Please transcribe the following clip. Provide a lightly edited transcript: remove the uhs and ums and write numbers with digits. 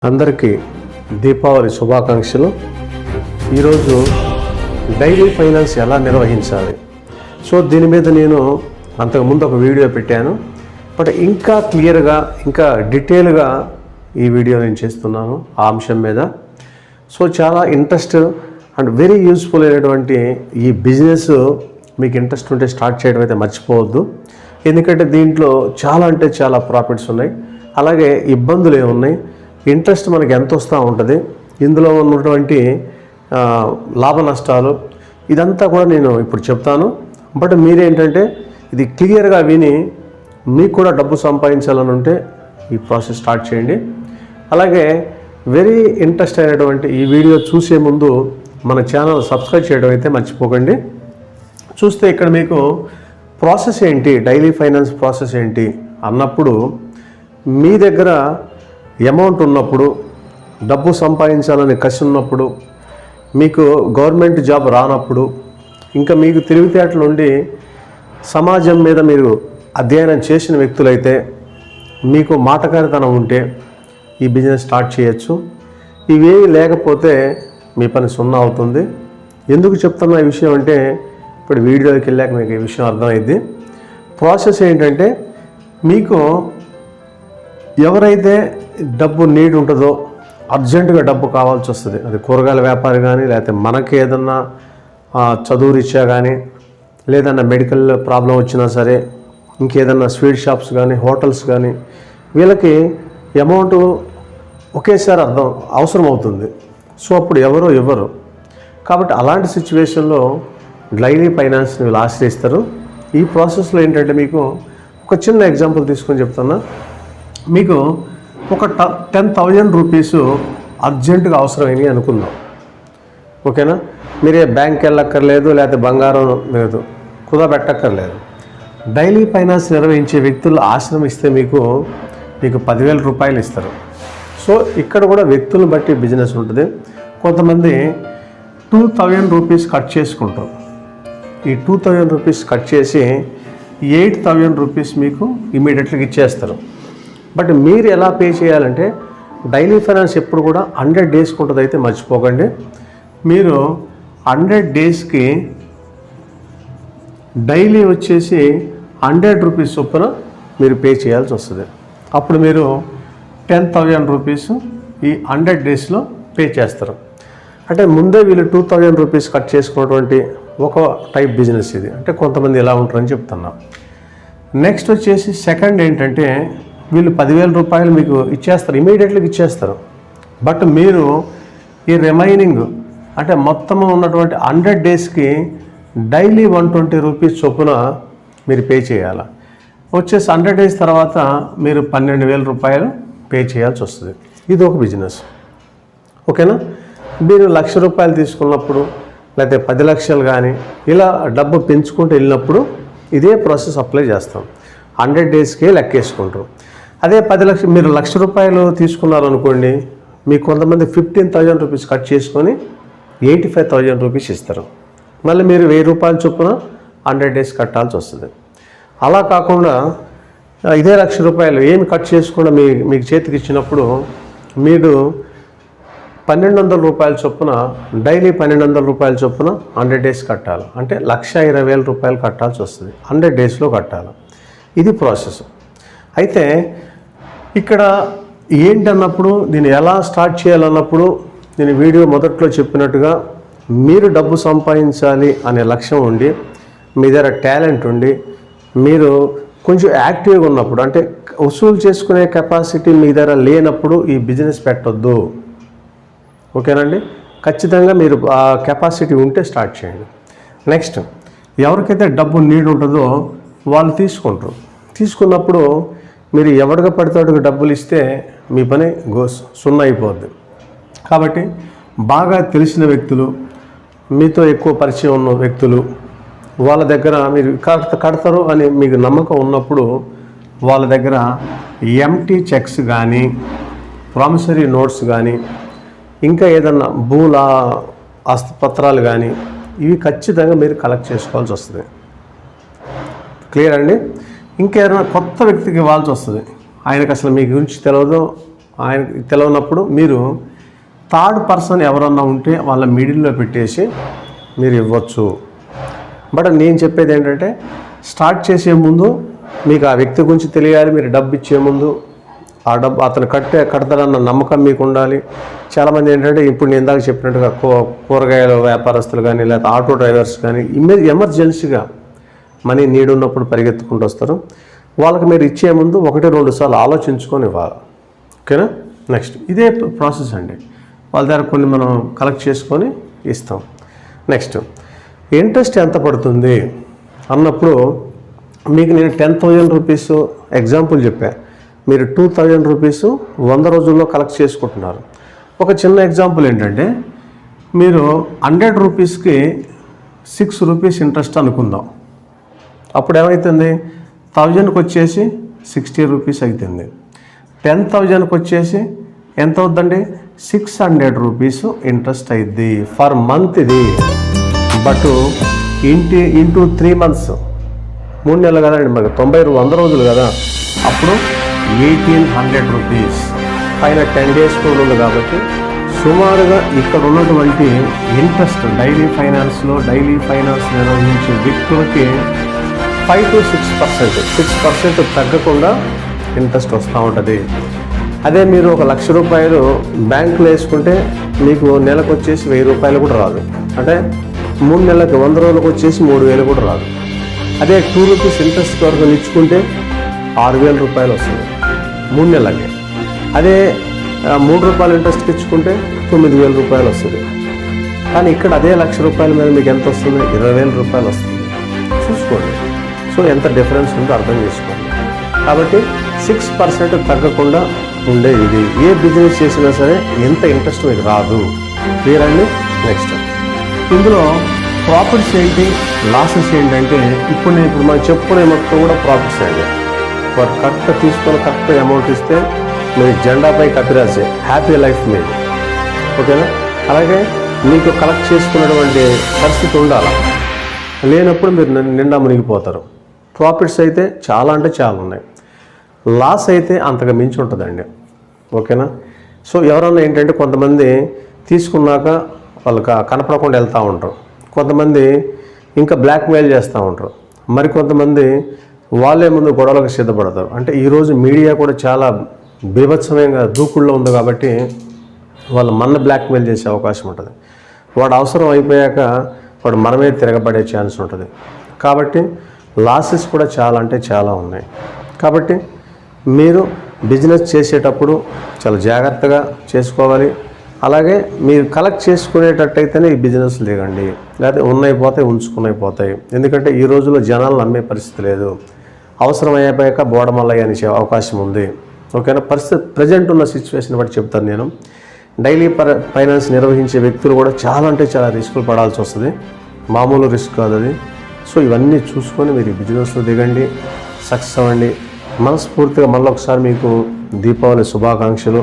అందరికీ దీపావళి శుభాకాంక్షలు. ఈరోజు డైలీ ఫైనాన్స్ ఎలా నిర్వహించాలి, సో దీని మీద నేను అంతకుముందు ఒక వీడియో పెట్టాను. బట్ ఇంకా క్లియర్గా ఇంకా డీటెయిల్గా ఈ వీడియో నేను చేస్తున్నాను ఆ అంశం మీద. సో చాలా ఇంట్రెస్ట్ అండ్ వెరీ యూస్ఫుల్ అయినటువంటి ఈ బిజినెస్ మీకు ఇంట్రెస్ట్ ఉంటే స్టార్ట్ చేయడం అయితే మర్చిపోవద్దు. ఎందుకంటే దీంట్లో చాలా అంటే చాలా ప్రాఫిట్స్ ఉన్నాయి, అలాగే ఇబ్బందులు ఏమున్నాయి, ఇంట్రెస్ట్ మనకి ఎంత వస్తూ ఉంటుంది, ఇందులో ఉన్నటువంటి లాభ నష్టాలు, ఇదంతా కూడా నేను ఇప్పుడు చెప్తాను. బట్ మీరేంటంటే ఇది క్లియర్గా విని మీకు కూడా డబ్బు సంపాదించాలని ఉంటే ఈ ప్రాసెస్ స్టార్ట్ చేయండి. అలాగే వెరీ ఇంట్రెస్ట్ అయినటువంటి ఈ వీడియో చూసే ముందు మన ఛానల్ సబ్స్క్రైబ్ చేయడం అయితే మర్చిపోకండి. చూస్తే ఇక్కడ మీకు ప్రాసెస్ ఏంటి, డైలీ ఫైనాన్స్ ప్రాసెస్ ఏంటి అన్నప్పుడు, మీ దగ్గర అమౌంట్ ఉన్నప్పుడు, డబ్బు సంపాదించాలని కసి ఉన్నప్పుడు, మీకు గవర్నమెంట్ జాబ్ రానప్పుడు, ఇంకా మీకు తెలివితేటలు ఉండి సమాజం మీద మీరు అధ్యయనం చేసిన వ్యక్తులైతే, మీకు మాటకారితనం ఉంటే ఈ బిజినెస్ స్టార్ట్ చేయొచ్చు. ఇవేవి లేకపోతే మీ పని సున్నా అవుతుంది. ఎందుకు చెప్తున్నా ఈ విషయం అంటే, ఇప్పుడు వీడియోకి వెళ్ళాక మీకు ఈ విషయం అర్థమైంది. ప్రాసెస్ ఏంటంటే, మీకు ఎవరైతే డబ్బు నీడ్ ఉంటుందో, అర్జెంటుగా డబ్బు కావాల్సి వస్తుంది, అది కూరగాయల వ్యాపారి కానీ, లేకపోతే మనకి ఏదన్నా చదువు రీత్యా కానీ, లేదన్నా మెడికల్ ప్రాబ్లం వచ్చినా సరే, ఇంకేదన్నా స్వీట్ షాప్స్ కానీ, హోటల్స్ కానీ, వీళ్ళకి అమౌంట్ ఒకేసారి అవసరం అవుతుంది. సో అప్పుడు ఎవరో ఇవ్వరు. కాబట్టి అలాంటి సిచ్యువేషన్లో డైలీ ఫైనాన్స్ని వీళ్ళు ఆశ్రయిస్తారు. ఈ ప్రాసెస్లో ఏంటంటే, మీకు ఒక చిన్న ఎగ్జాంపుల్ తీసుకొని చెప్తున్నా. మీకు ఒక 10,000 రూపీస్ అర్జెంటుగా అవసరమైనవి అనుకుందాం, ఓకేనా? మీరే బ్యాంక్కి వెళ్ళక్కర్లేదు, లేకపోతే బంగారం లేదు, కుదబెట్టక్కర్లేదు. డైలీ ఫైనాన్స్ నిర్వహించే వ్యక్తులు ఆశ్రమిస్తే మీకు 10,000 రూపాయలు ఇస్తారు. సో ఇక్కడ కూడా వ్యక్తులను బట్టి బిజినెస్ ఉంటుంది. కొంతమంది 2,000 రూపీస్ కట్ చేసుకుంటారు. ఈ 2,000 రూపీస్ కట్ చేసి 8,000 రూపీస్ మీకు ఇమీడియట్గా ఇచ్చేస్తారు. బట్ మీరు ఎలా పే చేయాలంటే, డైలీ ఫైనాన్స్ ఎప్పుడు కూడా 100 డేస్కి ఉంటుంది అయితే మర్చిపోకండి. మీరు 100 డేస్కి డైలీ వచ్చేసి 100 రూపీస్ చొప్పున మీరు పే చేయాల్సి వస్తుంది. అప్పుడు మీరు 10,000 రూపీస్ ఈ 100 డేస్లో పే చేస్తారు. అంటే ముందే వీళ్ళు 2,000 రూపీస్ కట్ చేసుకున్నటువంటి ఒక టైప్ బిజినెస్ ఇది. అంటే కొంతమంది ఎలా ఉంటారని చెప్తున్నా. నెక్స్ట్ వచ్చేసి సెకండ్ ఏంటంటే, వీళ్ళు 10,000 రూపాయలు మీకు ఇచ్చేస్తారు, ఇమీడియట్గా ఇచ్చేస్తారు. బట్ మీరు ఈ రిమైనింగ్ అంటే మొత్తము ఉన్నటువంటి 100 డేస్కి డైలీ 120 రూపీస్ చొప్పున మీరు పే చేయాలి. వచ్చేసి 100 డేస్ తర్వాత మీరు 12,000 రూపాయలు పే చేయాల్సి వస్తుంది. ఇది ఒక బిజినెస్, ఓకేనా? మీరు 1,00,000 రూపాయలు తీసుకున్నప్పుడు, లేకపోతే 10 లక్షలు కానీ ఇలా డబ్బు పెంచుకుంటూ వెళ్ళినప్పుడు ఇదే ప్రాసెస్ అప్లై చేస్తాం. 100 డేస్కే లెక్కేసుకుంటారు. అదే 10 లక్షలు మీరు 1,00,000 రూపాయలు తీసుకున్నారనుకోండి, మీకు కొంతమంది 15,000 రూపీస్ కట్ చేసుకొని 85,000 రూపీస్ ఇస్తారు. మళ్ళీ మీరు 1,000 రూపాయల చొప్పున 100 డేస్ కట్టాల్సి వస్తుంది. అలా కాకుండా ఇదే 1,00,000 రూపాయలు ఏమి కట్ చేసుకుండా మీకు చేతికి ఇచ్చినప్పుడు మీరు 1,200 రూపాయల చొప్పున డైలీ 1,200 రూపాయల చొప్పున 100 డేస్ కట్టాలి. అంటే 1,20,000 రూపాయలు కట్టాల్సి వస్తుంది, 100 డేస్లో కట్టాలి. ఇది ప్రాసెస్. అయితే ఇక్కడ ఏంటన్నప్పుడు, దీన్ని ఎలా స్టార్ట్ చేయాలన్నప్పుడు, నేను వీడియో మొదట్లో చెప్పినట్టుగా మీరు డబ్బు సంపాదించాలి అనే లక్ష్యం ఉండి, మీ దగ్గర టాలెంట్ ఉండి, మీరు కొంచెం యాక్టివ్గా ఉన్నప్పుడు, అంటే వసూలు చేసుకునే కెపాసిటీ మీ దగ్గర లేనప్పుడు ఈ బిజినెస్ పెట్టొద్దు, ఓకేనండి? ఖచ్చితంగా మీరు ఆ కెపాసిటీ ఉంటే స్టార్ట్ చేయండి. నెక్స్ట్, ఎవరికైతే డబ్బు నీడ్ ఉంటుందో వాళ్ళు తీసుకుంటారు. తీసుకున్నప్పుడు మీరు ఎవడిగా పడితే డబ్బులు ఇస్తే మీ పని సున్నా అయిపోద్ది. కాబట్టి బాగా తెలిసిన వ్యక్తులు, మీతో ఎక్కువ పరిచయం ఉన్న వ్యక్తులు, వాళ్ళ దగ్గర మీరు కడతారు అని మీకు నమ్మకం ఉన్నప్పుడు వాళ్ళ దగ్గర ఎంటీ చెక్స్ కానీ, ప్రామిసరీ నోట్స్ కానీ, ఇంకా ఏదన్నా పత్రాలు కానీ, ఇవి ఖచ్చితంగా మీరు కలెక్ట్ చేసుకోవాల్సి వస్తుంది. క్లియర్ అండి? ఇంకేదైనా కొత్త వ్యక్తికి ఇవ్వాల్సి వస్తుంది, ఆయనకు అసలు మీ గురించి తెలియదు, ఆయన తెలియనప్పుడు మీరు థర్డ్ పర్సన్ ఎవరన్నా ఉంటే వాళ్ళ మిడిల్లో పెట్టేసి మీరు ఇవ్వచ్చు. బట్ నేను చెప్పేది ఏంటంటే స్టార్ట్ చేసే ముందు మీకు ఆ వ్యక్తి గురించి తెలియాలి. మీరు డబ్బు ఇచ్చే ముందు ఆ డబ్బు అతను కడతాడన్న నమ్మకం మీకు ఉండాలి. చాలామంది ఏంటంటే ఇప్పుడు నేను ఇందాక చెప్పినట్టుగా కూరగాయల వ్యాపారస్తులు కానీ లేకపోతే ఆటో డ్రైవర్స్ కానీ ఎమర్జెన్సీగా మనీ నీడ్ ఉన్నప్పుడు పరిగెత్తుకుంటూ వస్తారు. వాళ్ళకి మీరు ఇచ్చే ముందు 1-2 సార్లు ఆలోచించుకొని ఇవ్వాలి. ఓకేనా? నెక్స్ట్ ఇదే ప్రాసెస్ అండి. వాళ్ళ దగ్గర కొన్ని మనం కలెక్ట్ చేసుకొని ఇస్తాం. నెక్స్ట్ ఇంట్రెస్ట్ ఎంత పడుతుంది అన్నప్పుడు మీకు నేను 10,000 రూపీస్ ఎగ్జాంపుల్ చెప్పా. మీరు 2,000 రూపీస్ 100 రోజుల్లో కలెక్ట్ చేసుకుంటున్నారు. ఒక చిన్న ఎగ్జాంపుల్ ఏంటంటే మీరు 100 రూపీస్కి 6 రూపీస్ ఇంట్రెస్ట్ అనుకుందాం. అప్పుడు ఏమవుతుంది? 1000కి వచ్చేసి 60 రూపీస్ అవుతుంది. 10,000కి వచ్చేసి ఎంత అవుతుందండి? 600 రూపీస్ ఇంట్రెస్ట్ అయింది ఫర్ మంత్ ఇది. బట్ ఇంటూ 3 మంత్స్ 3 నెలలు కదండి, మరి 100 రోజులు కదా, అప్పుడు 1,800 రూపీస్ పైన 10 డేస్ కూడా ఉంది. కాబట్టి సుమారుగా ఇక్కడ ఉన్నటువంటి ఇంట్రెస్ట్ డైలీ ఫైనాన్స్ నిర్వహించే వ్యక్తులకి 5 to 6% తగ్గకుండా ఇంట్రెస్ట్ వస్తూ ఉంటుంది. అదే మీరు 1,00,000 రూపాయలు బ్యాంకులో వేసుకుంటే మీకు నెలకు వచ్చేసి 1,000 రూపాయలు కూడా రాదు. అంటే 3 నెలలకు 100 రోజులకు వచ్చేసి 3,000 కూడా రాదు. అదే 2 రూపీస్ ఇంట్రెస్ట్ వరకు ఇచ్చుకుంటే 6,000 రూపాయలు వస్తుంది 3 నెలలకి. అదే 3 రూపాయలు ఇంట్రెస్ట్కి ఇచ్చుకుంటే 9,000 రూపాయలు వస్తుంది. కానీ ఇక్కడ అదే 1,00,000 రూపాయల మీద మీకు ఎంత వస్తుంది? 20,000 రూపాయలు వస్తుంది. చూసుకోండి. సో ఎంత డిఫరెన్స్ ఉందో అర్థం చేసుకోండి. కాబట్టి 6% తగ్గకుండా ఉండే ఇది. ఏ బిజినెస్ చేసినా సరే ఎంత ఇంట్రెస్ట్ మీకు రాదు. క్లియర్ అండి? నెక్స్ట్ ఇందులో ప్రాఫిట్స్ ఏంటి, లాసెస్ ఏంటంటే ఇప్పుడు మనం చెప్పుకునే మొత్తం కూడా ప్రాఫిట్స్ అండి. కరెక్ట్ తీసుకొని కరెక్ట్ అమౌంట్ ఇస్తే మీరు జెండాపై కపిరాసే హ్యాపీ లైఫ్ మీద. ఓకేనా? అలాగే మీకు కలెక్ట్ చేసుకున్నటువంటి పరిస్థితి ఉండాలి. లేనప్పుడు మీరు నిండా మునిగిపోతారు. ప్రాఫిట్స్ అయితే చాలా అంటే చాలా ఉన్నాయి. లాస్ అయితే అంతగా మించి ఉంటుందండి. ఓకేనా? సో ఎవరన్నా ఏంటంటే కొంతమంది తీసుకున్నాక వాళ్ళకి కనపడకుండా వెళ్తూ ఉంటారు. కొంతమంది ఇంకా బ్లాక్మెయిల్ చేస్తూ ఉంటారు. మరి కొంతమంది వాళ్ళే ముందు గొడవలకు సిద్ధపడతారు. అంటే ఈరోజు మీడియా కూడా చాలా బీభత్సమైన దూకుల్లో ఉంది కాబట్టి వాళ్ళు మన బ్లాక్మెయిల్ చేసే అవకాశం ఉంటుంది. వాడు అవసరం అయిపోయాక వాడు మనమే తిరగబడే ఛాన్స్ ఉంటుంది. కాబట్టి లాసెస్ కూడా చాలా అంటే చాలా ఉన్నాయి. కాబట్టి మీరు బిజినెస్ చేసేటప్పుడు చాలా జాగ్రత్తగా చేసుకోవాలి. అలాగే మీరు కలెక్ట్ చేసుకునేటట్టయితేనే ఈ బిజినెస్ దిగండి. లేకపోతే ఉన్నైపోతాయి, ఉంచుకున్నైపోతాయి. ఎందుకంటే ఈ రోజుల్లో జనాలు నమ్మే పరిస్థితి లేదు. అవసరం అయిపోయాక బోడమల్లయ్య అనే అవకాశం ఉంది. ఓకేనా? ప్రజెంట్ ఉన్న సిచ్యువేషన్ బట్టి చెప్తాను నేను. డైలీ ఫైనాన్స్ నిర్వహించే వ్యక్తులు కూడా చాలా అంటే చాలా రిస్కులు పడాల్సి వస్తుంది. మామూలు రిస్క్ కాదు అది. సో ఇవన్నీ చూసుకొని మీరు ఈ బిజినెస్లో దిగండి, సక్సెస్ అవ్వండి. మనస్ఫూర్తిగా మళ్ళీ ఒకసారి మీకు దీపావళి శుభాకాంక్షలు.